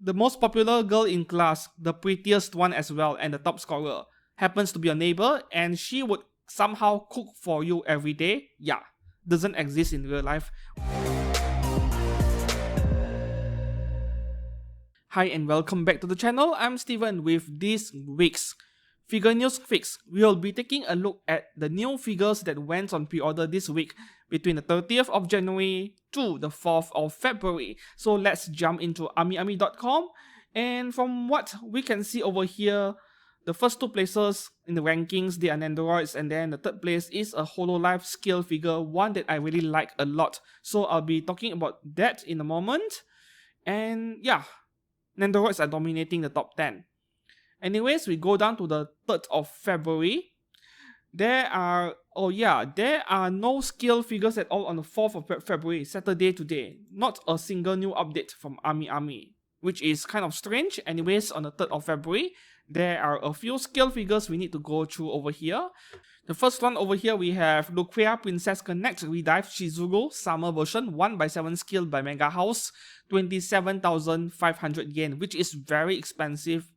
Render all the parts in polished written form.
The most popular girl in class, the prettiest one as well, and the top scorer, happens to be a neighbor, and she would somehow cook for you every day. Yeah, doesn't exist in real life. Hi and welcome back to the channel. I'm Steven with this week's Figure News Fix. We'll be taking a look at the new figures that went on pre-order this week between the 30th of January to the 4th of February. So let's jump into AmiAmi.com, and from what we can see over here, the first two places in the rankings, they are Nendoroids, and then the third place is a Hololive scale figure, one that I really like a lot. So I'll be talking about that in a moment. And yeah, Nendoroids are dominating the top 10. Anyways, we go down to the 3rd of February. There are no scale figures at all on the 4th of February, Saturday today. Not a single new update from AmiAmi, which is kind of strange. Anyways, on the 3rd of February, there are a few scale figures we need to go through over here. The first one over here, we have Lechery Princess Connect Redive Chizuru Summer version 1/7 scale by Mega House, 27,500 yen, which is very expensive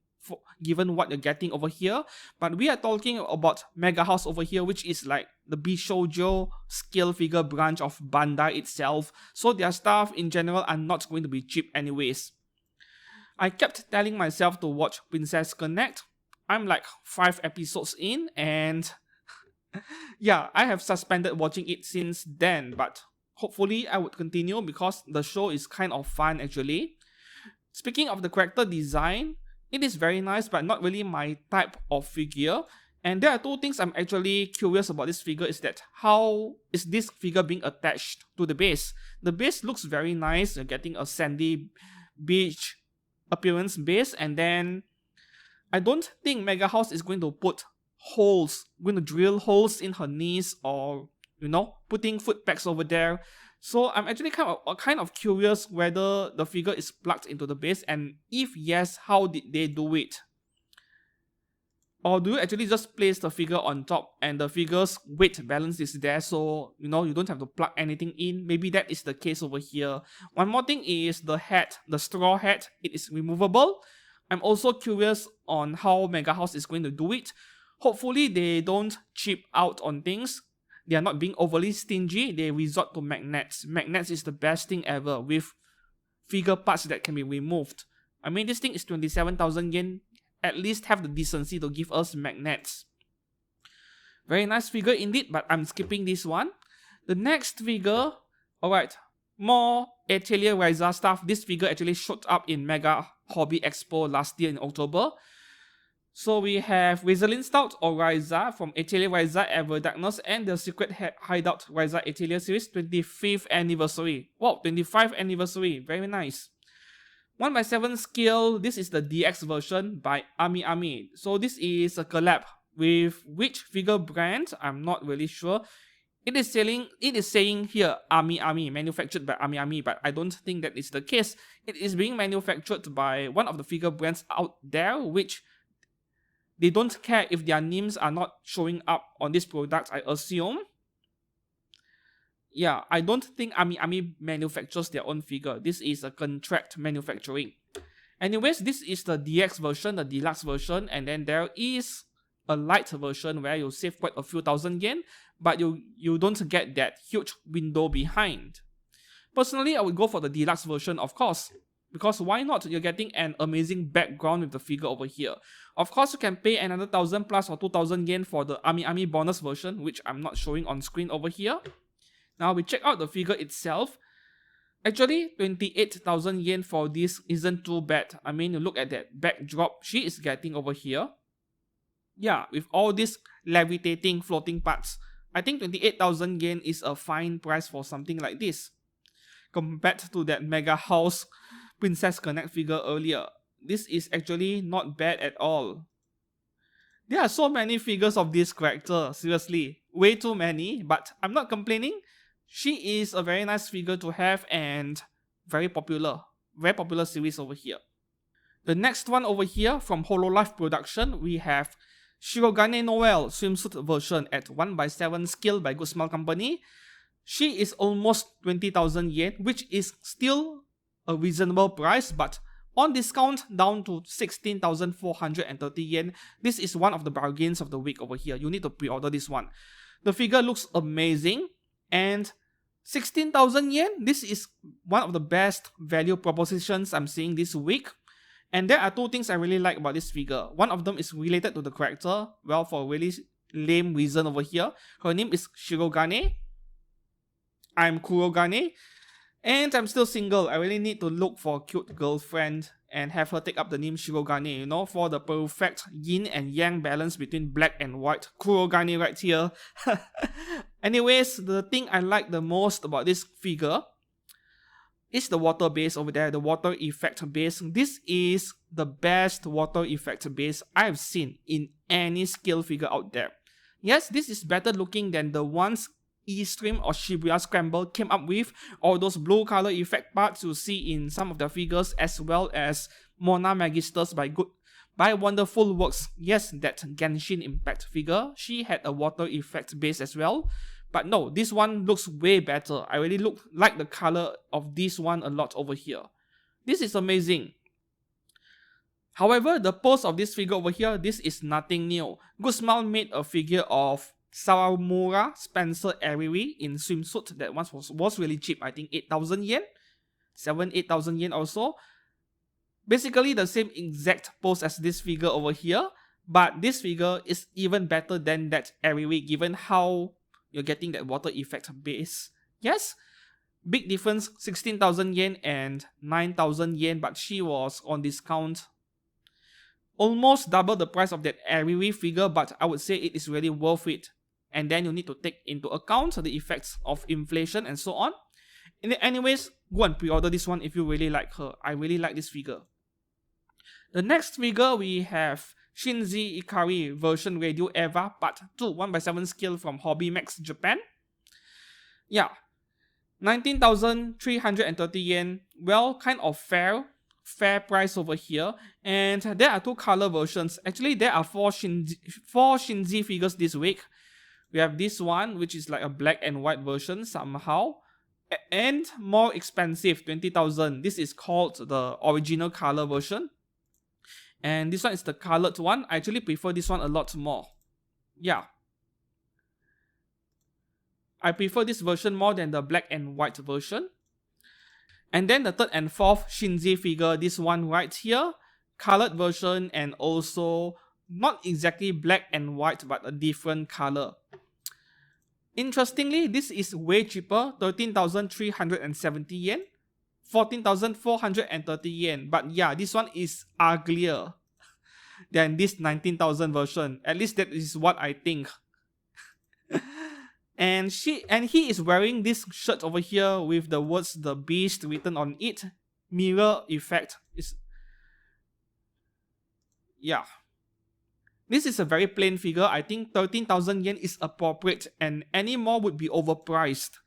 given what you're getting over here. But we are talking about Mega House over here, which is like the Bishoujo scale figure branch of Bandai itself, so their stuff in general are not going to be cheap anyways. I kept telling myself to watch Princess Connect. I'm like 5 episodes in, and yeah, I have suspended watching it since then, but hopefully I would continue because the show is kind of fun actually. Speaking of the character design, it is very nice but not really my type of figure. And there are two things I'm actually curious about this figure, is that how is this figure being attached to the base? The base looks very nice. You're getting a sandy beach appearance base, and then I don't think Mega House is going to drill holes in her knees, or putting foot pegs over there. So I'm actually kind of curious whether the figure is plugged into the base, and if yes, how did they do it? Or do you actually just place the figure on top and the figure's weight balance is there, so you don't have to plug anything in? Maybe that is the case over here. One more thing is the hat, the straw hat, it is removable. I'm also curious on how Mega House is going to do it. Hopefully they don't cheap out on things. They are not being overly stingy. They resort to magnets. Magnets is the best thing ever with figure parts that can be removed. I mean, this thing is 27,000 yen. At least have the decency to give us magnets. Very nice figure indeed, but I'm skipping this one. The next figure, alright, more Atelier Ryza stuff. This figure actually showed up in Mega Hobby Expo last year in October. So we have Razorlin Stout or Ryza from Atelier Ryza Ever Darkness and the Secret Hideout Ryza Atelier Series 25th anniversary. Wow, 25th anniversary, very nice. 1/7 scale, this is the DX version by AmiAmi. So this is a collab with which figure brand? I'm not really sure. It is saying here AmiAmi, manufactured by AmiAmi, but I don't think that is the case. It is being manufactured by one of the figure brands out there, which they don't care if their names are not showing up on this product, I assume. Yeah, I don't think AmiAmi manufactures their own figure. This is a contract manufacturing. Anyways, this is the DX version, the deluxe version, and then there is a light version where you save quite a few thousand yen, but you don't get that huge window behind. Personally, I would go for the deluxe version, of course, because why not? You're getting an amazing background with the figure over here. Of course, you can pay another 1,000 plus or 2,000 yen for the AmiAmi bonus version, which I'm not showing on screen over here. Now we check out the figure itself. Actually, 28,000 yen for this isn't too bad. I mean, you look at that backdrop she is getting over here. Yeah, with all these levitating floating parts, I think 28,000 yen is a fine price for something like this. Compared to that Mega House Princess Connect figure earlier, this is actually not bad at all. There are so many figures of this character, seriously, way too many, but I'm not complaining. She is a very nice figure to have and very popular series over here. The next one over here from Hololive Production, we have Shirogane Noel swimsuit version at 1/7 scale by Good Smile Company. She is almost 20,000 yen, which is still a reasonable price, but On discount, down to 16,430 yen. This is one of the bargains of the week over here. You need to pre-order this one. The figure looks amazing, and 16,000 yen, this is one of the best value propositions I'm seeing this week. And there are two things I really like about this figure. One of them is related to the character, well, for a really lame reason over here. Her name is Shirogane. I'm Kurogane. And I'm still single. I really need to look for a cute girlfriend and have her take up the name Shirogane, you know, for the perfect yin and yang balance between black and white. Kurogane right here. Anyways, the thing I like the most about this figure is the water base over there, the water effect base. This is the best water effect base I've seen in any scale figure out there. Yes, this is better looking than the ones E-Stream or Shibuya Scramble came up with, or those blue color effect parts you see in some of the figures, as well as Mona Magisters by Wonderful Works. Yes, that Genshin Impact figure, she had a water effect base as well. But no, this one looks way better. I really like the color of this one a lot over here. This is amazing. However, the pose of this figure over here, this is nothing new. Good Smile made a figure of Sawamura Spencer Ariwi in swimsuit. That one was really cheap. I think 8,000 yen? 8,000 yen also. Basically the same exact pose as this figure over here. But this figure is even better than that Ariwi, given how you're getting that water effect base. Yes, big difference, 16,000 yen and 9,000 yen, but she was on discount. Almost double the price of that Ariwi figure, but I would say it is really worth it. And then you need to take into account the effects of inflation and so on. Anyways, go and pre-order this one if you really like her. I really like this figure. The next figure we have Shinji Ikari version Radio Eva Part 2 1/7 scale from Hobby Max Japan. Yeah, 19,330 yen. Well, kind of fair price over here. And there are two color versions. Actually, there are four Shinji figures this week. We have this one, which is like a black and white version somehow. And more expensive, 20,000. This is called the original color version. And this one is the colored one. I actually prefer this one a lot more. Yeah. I prefer this version more than the black and white version. And then the third and fourth Shinji figure, this one right here. Colored version and also not exactly black and white, but a different color. Interestingly, this is way cheaper, 13,370 yen, 14,430 yen. But yeah, this one is uglier than this 19,000 version. At least that is what I think. And he is wearing this shirt over here with the words "The Beast" written on it. Mirror effect is, yeah. This is a very plain figure. I think 13,000 yen is appropriate, and any more would be overpriced.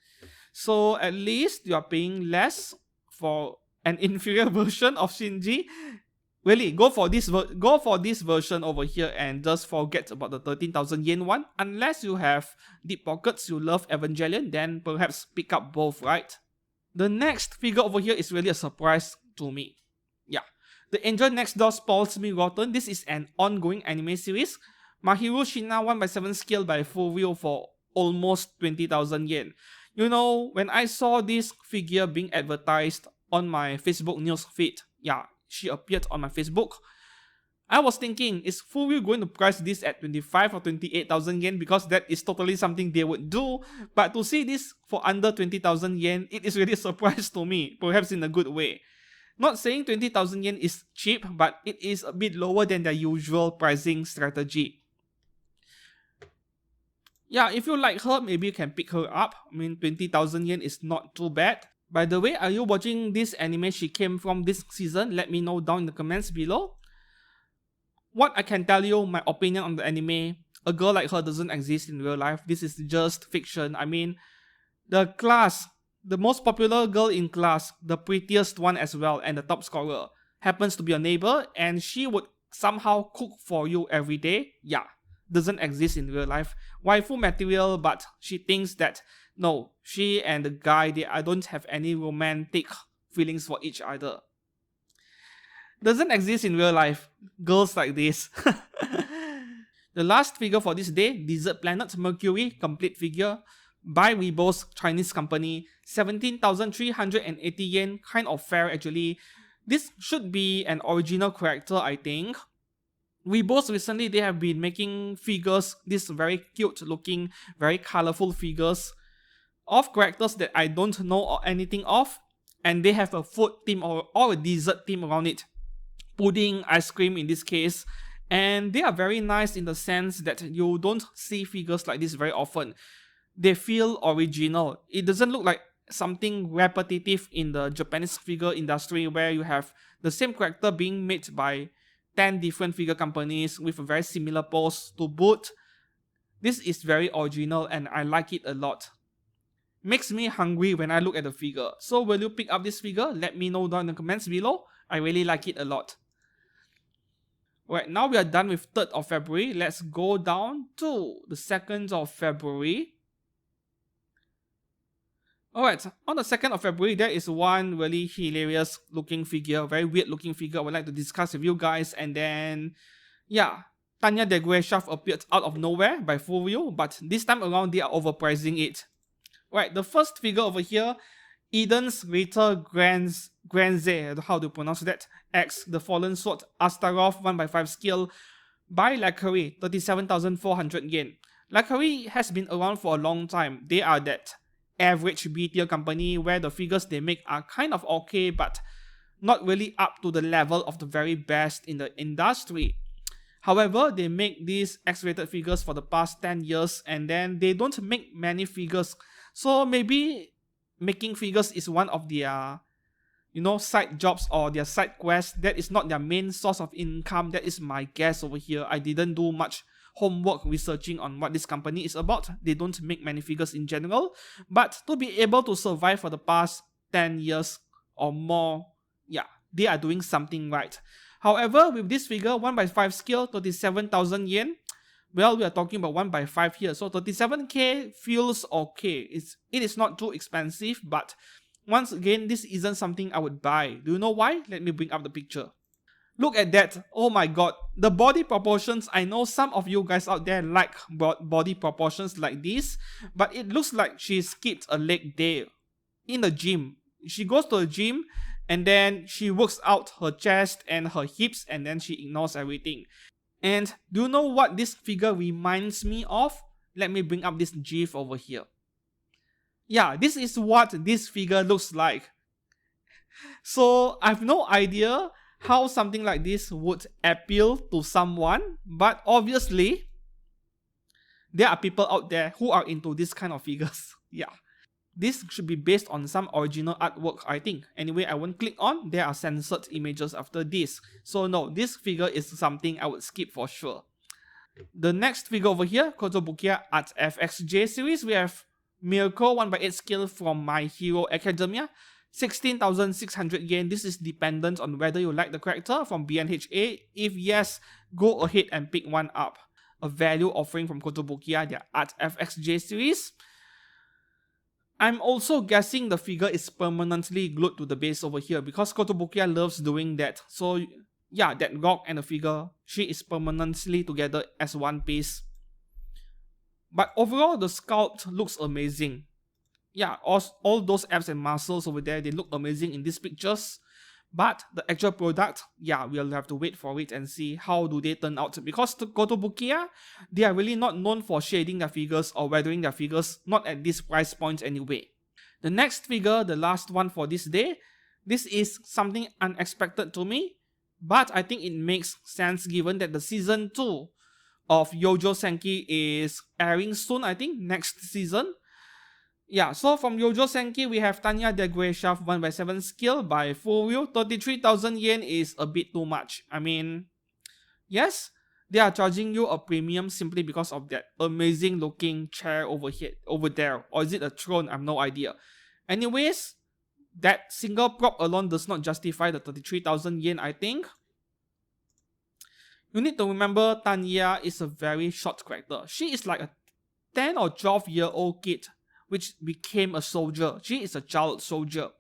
So at least you are paying less for an inferior version of Shinji. Really, go for this version over here and just forget about the 13,000 yen one. Unless you have deep pockets, you love Evangelion, then perhaps pick up both, right? The next figure over here is really a surprise to me. Yeah. The Angel Next Door Spoils Me Rotten. This is an ongoing anime series. Mahiru Shina 1/7 scale by Furyu for almost 20,000 yen. You know, when I saw this figure being advertised on my Facebook news feed, yeah, she appeared on my Facebook, I was thinking, is Furyu going to price this at 25 or 28,000 yen? Because that is totally something they would do. But to see this for under 20,000 yen, it is really a surprise to me, perhaps in a good way. Not saying 20,000 yen is cheap, but it is a bit lower than their usual pricing strategy. Yeah, if you like her, maybe you can pick her up. I mean, 20,000 yen is not too bad. By the way, are you watching this anime she came from this season? Let me know down in the comments below. What I can tell you, my opinion on the anime, a girl like her doesn't exist in real life. This is just fiction. I mean, the most popular girl in class, the prettiest one as well, and the top scorer, happens to be a neighbor, and she would somehow cook for you every day. Yeah, doesn't exist in real life. Waifu material, but she thinks that, no, she and the guy, don't have any romantic feelings for each other. Doesn't exist in real life. Girls like this. The last figure for this day, Desert Planet Mercury complete figure by Weibo's Chinese company, 17,380 yen, kind of fair actually. This should be an original character, I think. Weibo's recently, they have been making figures, these very cute looking, very colorful figures of characters that I don't know or anything of, and they have a food theme or a dessert theme around it. Pudding, ice cream in this case, and they are very nice in the sense that you don't see figures like this very often. They feel original. It doesn't look like something repetitive in the Japanese figure industry where you have the same character being made by 10 different figure companies with a very similar pose to boot. This is very original and I like it a lot. Makes me hungry when I look at the figure. So will you pick up this figure? Let me know down in the comments below. I really like it a lot. Right, now we are done with 3rd of February. Let's go down to the 2nd of February. Alright, on the 2nd of February, there is one really hilarious looking figure, very weird looking figure I would like to discuss with you guys. And then, yeah, Tanya Degurechaff appeared out of nowhere by Furyu, but this time around they are overpricing it. Right, the first figure over here, Eden's Greater Granze, how do you pronounce that? X, the Fallen Sword, Astaroth 1/5 scale by Lechery, 37,400 yen. Lechery has been around for a long time. They are that average B tier company where the figures they make are kind of okay, but not really up to the level of the very best in the industry. However, they make these X-rated figures for the past 10 years and then they don't make many figures. So maybe making figures is one of their, side jobs or their side quests. That is not their main source of income. That is my guess over here. I didn't do much homework researching on what this company is about. They don't make many figures in general. But to be able to survive for the past 10 years or more, yeah, they are doing something right. However, with this figure, 1/5 scale, 37,000 yen, well, we are talking about 1/5 here, so 37k feels okay. It is not too expensive, but once again, this isn't something I would buy. Do you know why? Let me bring up the picture. Look at that. Oh my god. The body proportions, I know some of you guys out there like body proportions like this, but it looks like she skipped a leg day in the gym. She goes to the gym and then she works out her chest and her hips and then she ignores everything. And do you know what this figure reminds me of? Let me bring up this GIF over here. Yeah, this is what this figure looks like. So I have no idea how something like this would appeal to someone, but obviously there are people out there who are into this kind of figures. Yeah. This should be based on some original artwork, I think. Anyway, I won't click on. There are censored images after this. So no, this figure is something I would skip for sure. The next figure over here, Kotobukiya at FXJ series, we have Miracle 1/8 scale from My Hero Academia. 16,600 yen. This is dependent on whether you like the character from BNHA. If yes, go ahead and pick one up. A value offering from Kotobukiya, their Art FXJ series. I'm also guessing the figure is permanently glued to the base over here because Kotobukiya loves doing that. So yeah, that rock and the figure, she is permanently together as one piece. But overall, the sculpt looks amazing. Yeah, all those abs and muscles over there, they look amazing in these pictures. But the actual product, yeah, we'll have to wait for it and see how do they turn out. Because to Kotobukiya, they are really not known for shading their figures or weathering their figures, not at this price point anyway. The next figure, the last one for this day, this is something unexpected to me, but I think it makes sense given that the season 2 of Youjo Senki is airing soon, I think, next season. Yeah, so from Youjo Senki, we have Tanya Degurechaff 1/7 scale by Furyu. 33,000 yen is a bit too much. I mean, yes, they are charging you a premium simply because of that amazing looking chair over there. Or is it a throne? I have no idea. Anyways, that single prop alone does not justify the 33,000 yen, I think. You need to remember Tanya is a very short character. She is like a 10 or 12-year-old kid which became a soldier. She is a child soldier.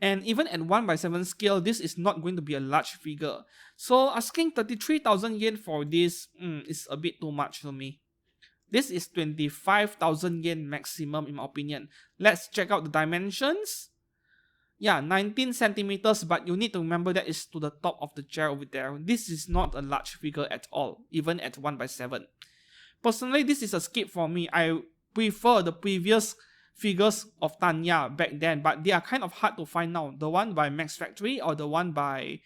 And even at 1/7 scale, this is not going to be a large figure. So asking 33,000 yen for this is a bit too much to me. This is 25,000 yen maximum in my opinion. Let's check out the dimensions. Yeah, 19 centimeters, but you need to remember that is to the top of the chair over there. This is not a large figure at all, even at 1/7. Personally, this is a skip for me. I prefer the previous figures of Tanya back then, but they are kind of hard to find now. The one by Max Factory or the one by,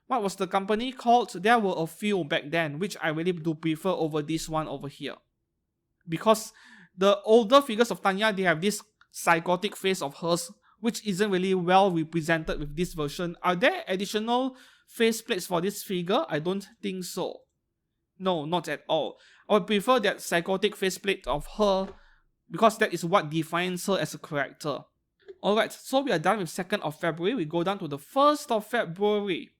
what was the company called? There were a few back then, which I really do prefer over this one over here. Because the older figures of Tanya, they have this psychotic face of hers, which isn't really well represented with this version. Are there additional faceplates for this figure? I don't think so. No, not at all. I would prefer that psychotic faceplate of her because that is what defines her as a character. Alright, so we are done with 2nd of February. We go down to the 1st of February.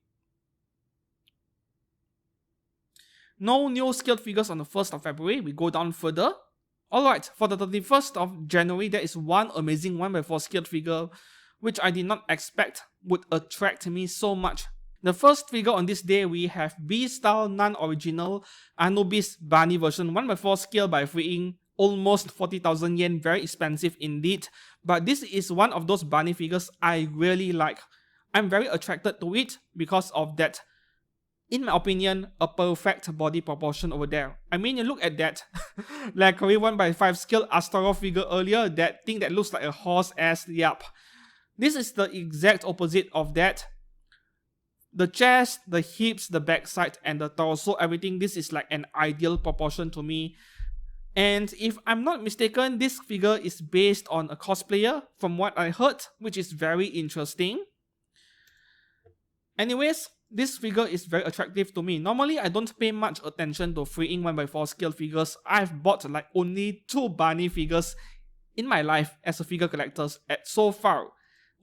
No new scaled figures on the 1st of February. We go down further. Alright, for the 31st of January, there is one amazing 1/4 scaled figure which I did not expect would attract me so much. The first figure on this day, we have B-style non-original Anubis bunny version 1/4 scale by freeing almost 40,000 yen, very expensive indeed. But this is one of those bunny figures I really like. I'm very attracted to it because of that, in my opinion, a perfect body proportion over there. I mean, you look at that Lechery 1/5 scale Astaroth figure earlier, that thing that looks like a horse ass, yup. This is the exact opposite of that. The chest, the hips, the backside, and the torso, everything, this is like an ideal proportion to me. And if I'm not mistaken, this figure is based on a cosplayer, from what I heard, which is very interesting. Anyways, this figure is very attractive to me. Normally, I don't pay much attention to freeing 1/4 scale figures. I've bought like only 2 bunny figures in my life as a figure collector so far.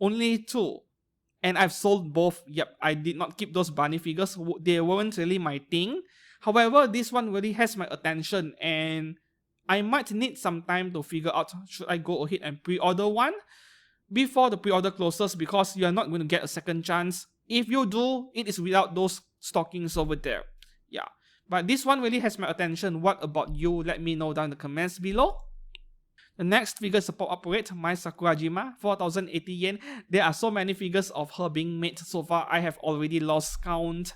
Only 2. And I've sold both. Yep, I did not keep those bunny figures. They weren't really my thing. However, this one really has my attention and I might need some time to figure out should I go ahead and pre-order one before the pre-order closes, because you are not going to get a second chance. If you do, it is without those stockings over there. Yeah, but this one really has my attention. What about you? Let me know down in the comments below. The next figure is a pop-up rate, My Sakurajima, 4,080 yen. There are so many figures of her being made so far, I have already lost count.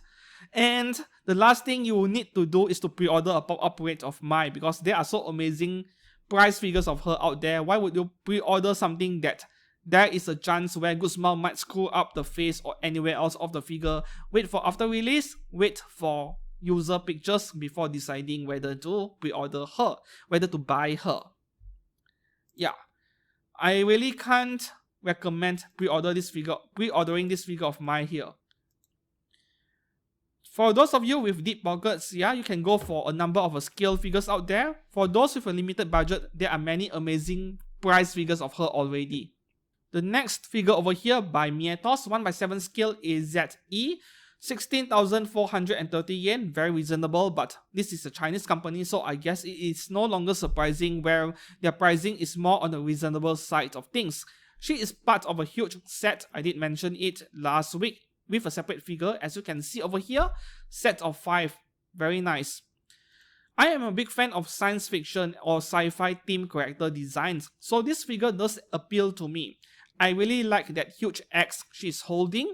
And the last thing you will need to do is to pre-order a pop-up rate of Mai, because there are so amazing price figures of her out there. Why would you pre-order something that there is a chance where Guzman might screw up the face or anywhere else of the figure? Wait for after release, wait for user pictures before deciding whether to pre-order her, whether to buy her. Yeah, I really can't recommend pre-ordering this figure of Mai here. For those of you with deep pockets, yeah, you can go for a number of scale figures out there. For those with a limited budget, there are many amazing price figures of her already. The next figure over here by Mietos, 1/7 scale is ZE, 16,430 yen, very reasonable, but this is a Chinese company, so I guess it is no longer surprising where their pricing is more on the reasonable side of things. She is part of a huge set, I did mention it last week, with a separate figure, as you can see over here, set of 5, very nice. I am a big fan of science fiction or sci-fi themed character designs, so this figure does appeal to me. I really like that huge axe she's holding.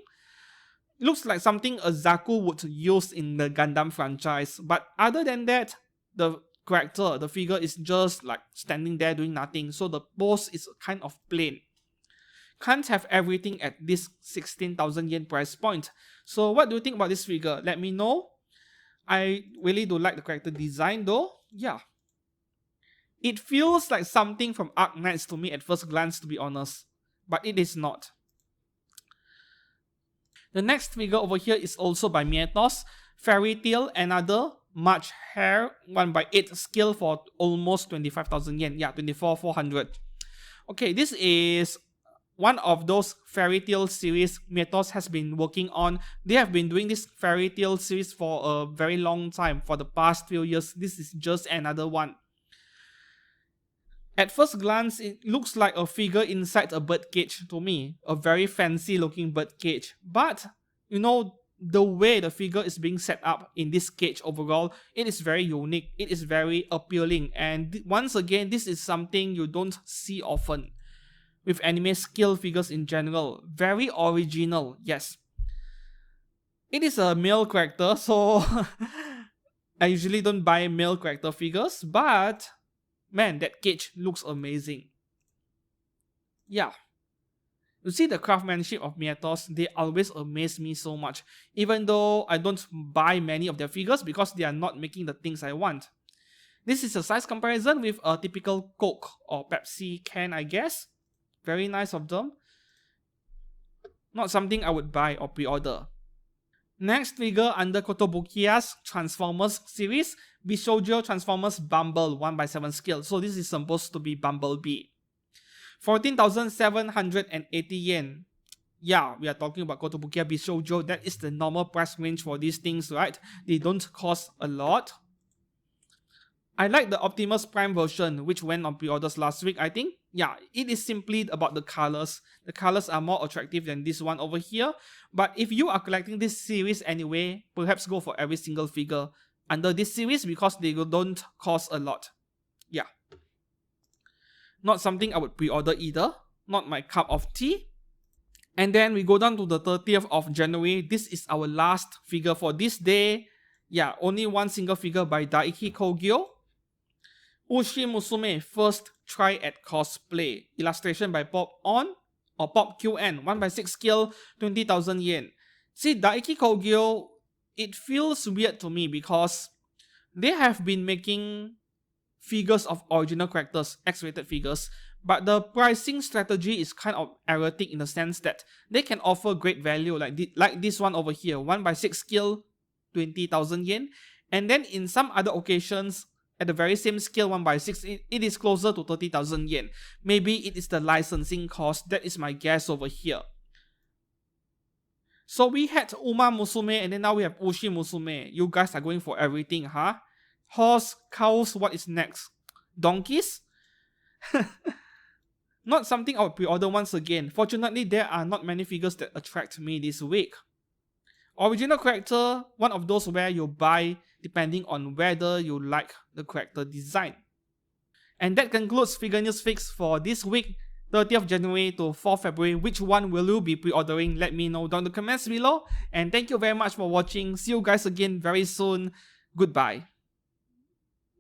Looks like something a Zaku would use in the Gundam franchise, but other than that, the character, the figure is just like standing there doing nothing, so the pose is kind of plain. Can't have everything at this 16,000 yen price point. So what do you think about this figure? Let me know. I really do like the character design though. Yeah. It feels like something from Arc Knights to me at first glance, to be honest. But it is not. The next figure over here is also by Mietos. Fairy Tail, another March Hare 1/8 scale for almost 25,000 yen. Yeah, 24,400. Okay, this is one of those Fairy Tail series Mietos has been working on. They have been doing this Fairy Tail series for a very long time, for the past few years. This is just another one. At first glance, it looks like a figure inside a birdcage to me. A very fancy looking birdcage. But, you know, the way the figure is being set up in this cage overall, it is very unique. It is very appealing. And once again, this is something you don't see often with anime scale figures in general. Very original, yes. It is a male character, so I usually don't buy male character figures, but man, that cage looks amazing. Yeah. You see the craftsmanship of Miatos, they always amaze me so much, even though I don't buy many of their figures because they are not making the things I want. This is a size comparison with a typical Coke or Pepsi can, I guess. Very nice of them. Not something I would buy or pre-order. Next figure under Kotobukiya's Transformers series, Bishoujo Transformers Bumble 1/7 scale. So this is supposed to be Bumblebee. 14,780 yen. Yeah, we are talking about Kotobukiya Bishoujo. That is the normal price range for these things, right? They don't cost a lot. I like the Optimus Prime version, which went on pre-orders last week, I think. Yeah, it is simply about the colors. The colors are more attractive than this one over here. But if you are collecting this series anyway, perhaps go for every single figure under this series because they don't cost a lot. Yeah. Not something I would pre-order either. Not my cup of tea. And then we go down to the 30th of January. This is our last figure for this day. Yeah, only one single figure by Daiki Kogyo. Ushi Musume First Try at Cosplay. Illustration by Pop On or Pop QN. 1/6 scale, 20,000 yen. See, Daiki Kogyo, it feels weird to me because they have been making figures of original characters, X-rated figures, but the pricing strategy is kind of erratic in the sense that they can offer great value like this one over here, 1/6 scale, 20,000 yen. And then in some other occasions, at the very same scale 1/6, it is closer to 30,000 yen. Maybe it is the licensing cost, that is my guess over here. So we had Uma Musume and then now we have Ushi Musume. You guys are going for everything, huh? Horse, cows, what is next? Donkeys? Not something I would pre-order once again. Fortunately, there are not many figures that attract me this week. Original character, one of those where you buy depending on whether you like the character design. And that concludes Figure News Fix for this week, 30th January to 4th February. Which one will you be pre-ordering? Let me know down in the comments below. And thank you very much for watching. See you guys again very soon. Goodbye.